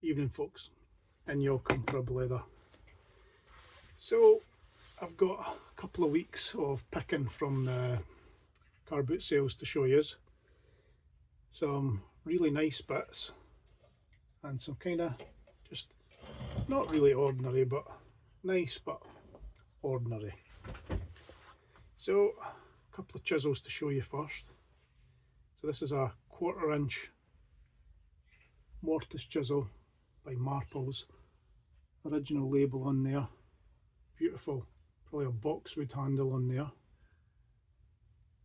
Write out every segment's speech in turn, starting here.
Evening folks, and you'll come for a blether. So I've got a couple of weeks of picking from the car boot sales to show you. Some really nice bits and some kind of just not really ordinary but nice but ordinary. So a couple of chisels to show you first. So this is a 1/4 inch mortise chisel by Marples. Original label on there, beautiful, probably a boxwood handle on there,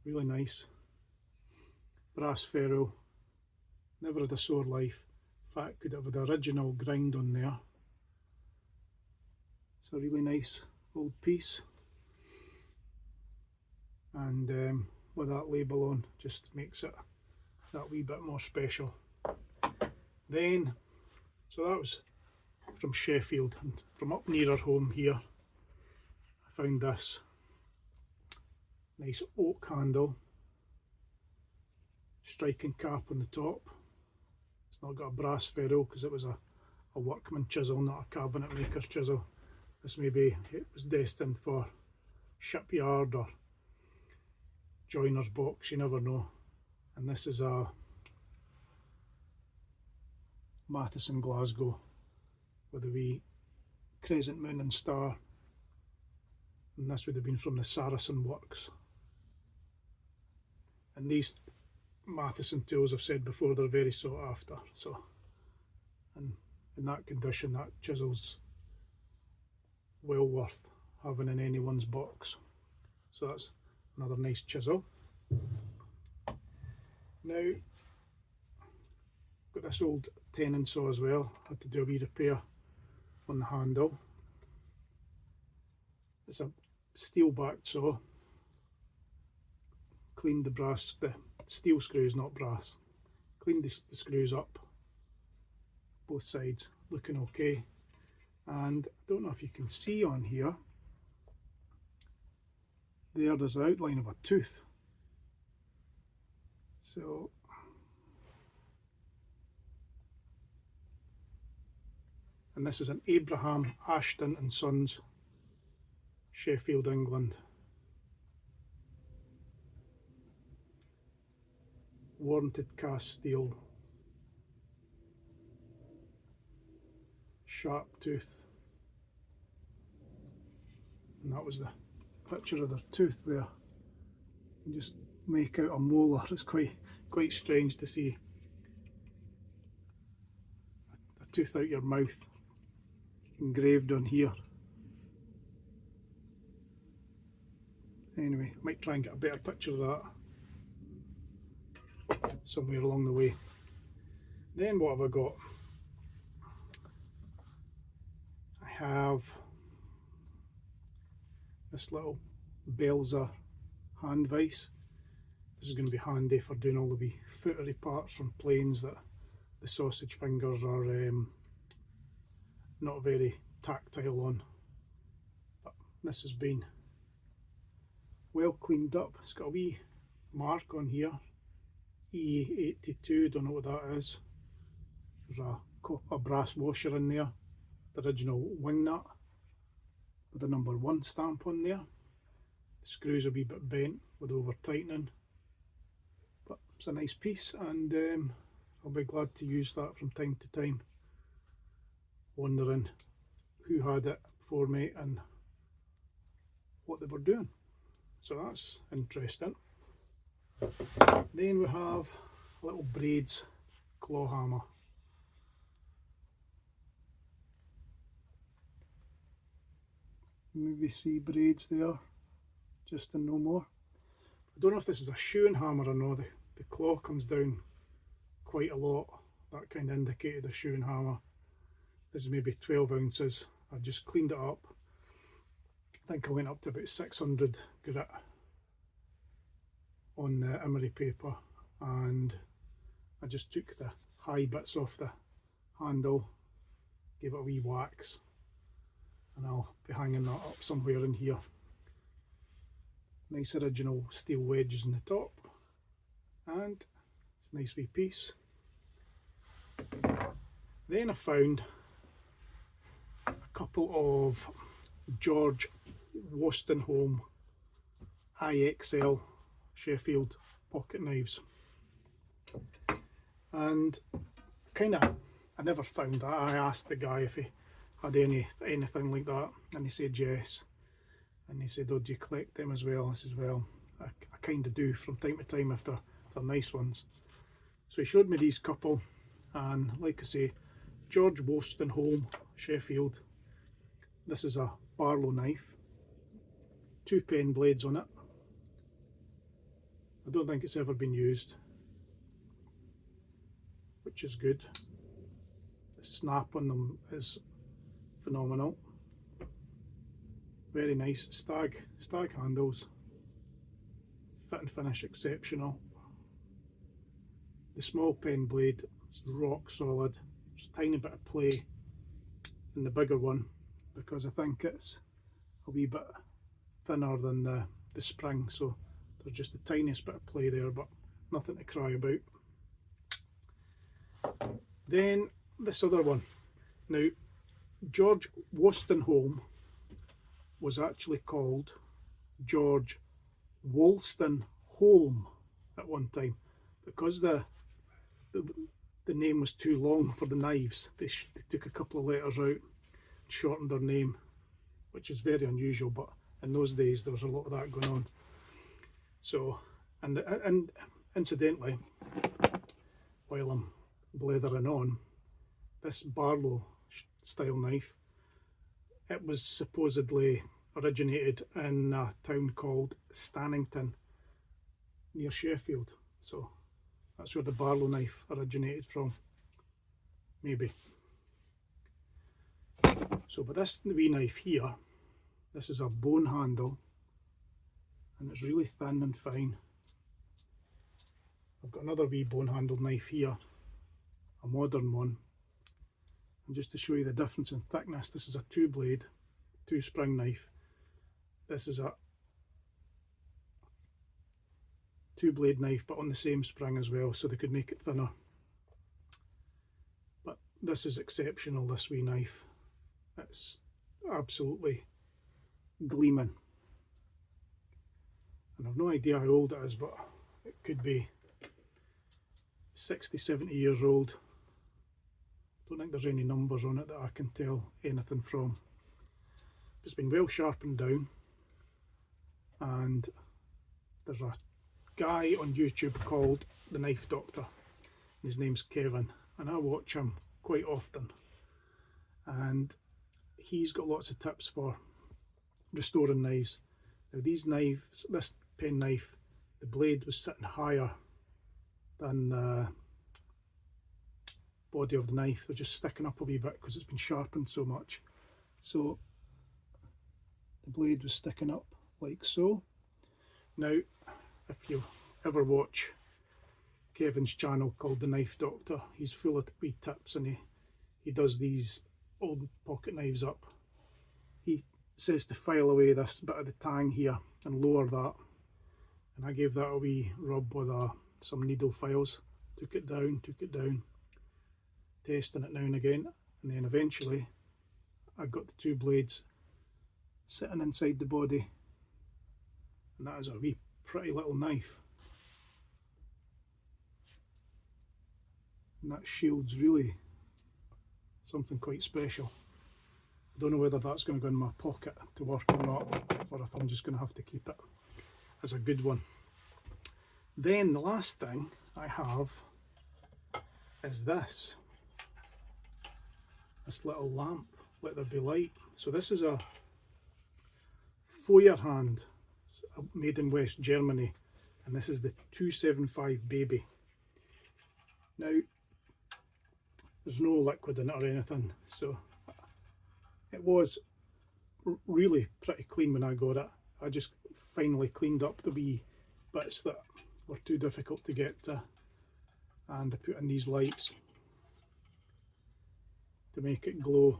really nice. Brass ferrule, never had a sore life. In fact, could have had the original grind on there. It's a really nice old piece, and with that label on just makes it that wee bit more special. Then, so that was from Sheffield, and from up near our home here I found this nice oak handle, striking cap on the top. It's not got a brass ferrule because it was a workman chisel, not a cabinet maker's chisel. This maybe it was destined for shipyard or joiner's box, you never know. And this is a Matheson Glasgow with a wee crescent moon and star, and this would have been from the Saracen works. And these Matheson tools, I've said before, they're very sought after, so, and in that condition that chisel's well worth having in anyone's box. So that's another nice chisel. Now, got this old Tenon saw as well, had to do a wee repair on the handle. It's a steel backed saw. Cleaned the steel screws, not brass. Cleaned the screws up, both sides, looking okay. And I don't know if you can see on here, there's the outline of a tooth. So and this is an Abraham Ashton and Sons, Sheffield, England. Warranted cast steel, sharp tooth, and that was the picture of their tooth there. You just make out a molar. It's quite strange to see a tooth out your mouth engraved on here. Anyway, might try and get a better picture of that somewhere along the way. Then what have I got? I have this little Belza hand vise. This is going to be handy for doing all the wee footery parts from planes that the sausage fingers are not very tactile on. But this has been well cleaned up. It's got a wee mark on here, E82, don't know what that is. There's a brass washer in there, the original wing nut with the number 1 stamp on there. The screws are a wee bit bent with over tightening, but it's a nice piece, and I'll be glad to use that from time to time, wondering who had it before me and what they were doing. So that's interesting. Then we have a little braids claw hammer. Maybe see braids there, just and no more. I don't know if this is a shoeing hammer or no. The claw comes down quite a lot. That kind of indicated a shoeing hammer. This is maybe 12 ounces. I just cleaned it up. I think I went up to about 600 grit on the emery paper, and I just took the high bits off the handle, gave it a wee wax, and I'll be hanging that up somewhere in here. Nice original steel wedges in the top, and it's a nice wee piece. Then I found a couple of George Wostenholm IXL Sheffield pocket knives, and I never found that. I asked the guy if he had anything like that, and he said yes. And he said, "Oh, do you collect them as well?" I said, "Well, I kind of do from time to time if they're nice ones." So he showed me these couple, and like I say, George Wostenholm Sheffield. This is a Barlow knife, 2 pen blades on it. I don't think it's ever been used, which is good. The snap on them is phenomenal. Very nice stag handles. Fit and finish exceptional. The small pen blade is rock solid. There's a tiny bit of play in the bigger one because I think it's a wee bit thinner than the spring, so there's just the tiniest bit of play there, but nothing to cry about. Then this other one. Now, George Wostenholm was actually called George Wolstenholme at one time, because the name was too long for the knives. They took a couple of letters out and shortened their name, which is very unusual, but in those days there was a lot of that going on. So, and incidentally, while I'm blethering on, this Barlow style knife, it was supposedly originated in a town called Stannington near Sheffield. So that's where the Barlow knife originated from, maybe. So, but this wee knife here, this is a bone handle, and it's really thin and fine. I've got another wee bone handled knife here, a modern one, and just to show you the difference in thickness, this is a 2-blade, 2-spring knife. This is a 2-blade knife, but on the same spring as well, so they could make it thinner. But this is exceptional, this wee knife. It's absolutely gleaming. And I've no idea how old it is, but it could be 60, 70 years old. Don't think there's any numbers on it that I can tell anything from. It's been well sharpened down, and there's a guy on YouTube called The Knife Doctor. His name's Kevin, and I watch him quite often, and he's got lots of tips for restoring knives. Now these knives, this pen knife, the blade was sitting higher than the body of the knife. They're just sticking up a wee bit because it's been sharpened so much. So the blade was sticking up like so. Now, if you ever watch Kevin's channel called The Knife Doctor, he's full of wee tips, and he does these old pocket knives up. He says to file away this bit of the tang here and lower that, and I gave that a wee rub with some needle files, took it down, testing it now and again, and then eventually I got the 2 blades sitting inside the body, and that is a wee pretty little knife. And that shield's really something quite special. I don't know whether that's going to go in my pocket to work or not, or if I'm just going to have to keep it as a good one. Then the last thing I have is this little lamp, Let There Be Light. So this is a Feuerhand, made in West Germany, and this is the 275 baby. Now there's no liquid in it or anything, so it was really pretty clean when I got it. I just finally cleaned up the wee bits that were too difficult to get to, and I put in these lights to make it glow.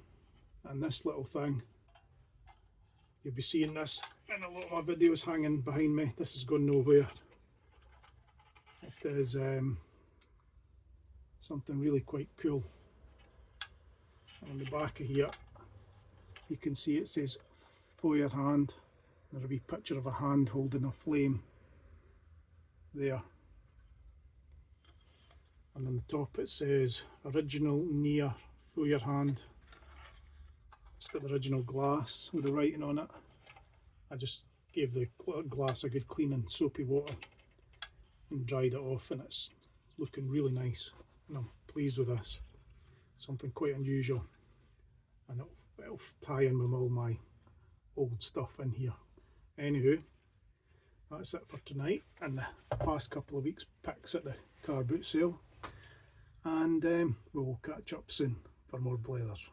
And this little thing, you'll be seeing this in a lot of my videos hanging behind me. This is going nowhere. It is something really quite cool. On the back of here you can see it says for your hand. There's a wee picture of a hand holding a flame there, and on the top it says original near for your hand. It's got the original glass with the writing on it. I just gave the glass a good clean in soapy water and dried it off, and it's looking really nice, and I'm pleased with this. Something quite unusual, and it'll tie in with all my old stuff in here. Anywho, that's it for tonight and the past couple of weeks picks at the car boot sale, and we'll catch up soon for more blathers.